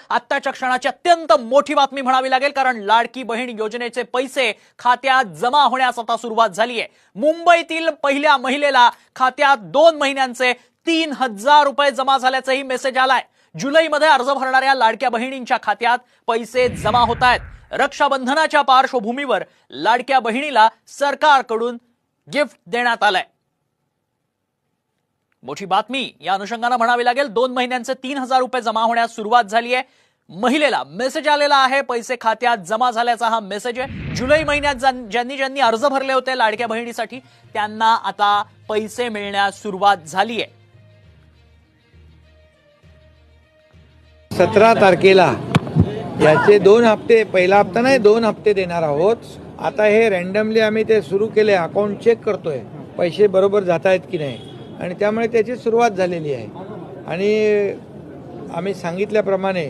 आत्ताच्या क्षणाची अत्यंत मोठी बातमी म्हणावी लागेल, कारण लाडकी बहीण योजनेचे पैसे खात्यात जमा होण्यास आता सुरुवात झाली आहे। मुंबईतील पहिल्या महिलेला खात्यात 2 महिन्यांचे 3,000 रुपये जमा झाल्याचाही मेसेज आलाय। जुलैमध्ये अर्ज भरणाऱ्या लाडक्या बहिणींच्या खात्यात पैसे जमा होत आहेत। रक्षाबंधनाच्या पार्श्वभूमीवर लाडक्या बहिणीला सरकारकडून गिफ्ट देण्यात आलंय। मोठी बातमी या अनुषंगाने म्हणावी लागेल। 2 महिन्यांचे 3,000 रुपये जमा होण्यास सुरुवात झाली आहे। महिलेला मेसेज आलेला आहे, पैसे खात्यात जमा झाल्याचा हा मेसेज आहे। जुलै महिन्यात ज्यांनी अर्ज भरले होते लाडक्या बहिणीसाठी त्यांना आता पैसे मिळण्यास सुरुवात झाली आहे। 17 तारखेला याचे 2 हप्ते, पहिला हप्ता नाही 2 हप्ते देणार आहोत। आता हे रँडमली आम्ही ते सुरू केले, अकाउंट चेक करतोय पैसे बरोबर जात आहेत की नाही, आणि त्यामुळे त्याची सुरुवात झालेली आहे। आणि आम्ही सांगितल्याप्रमाणे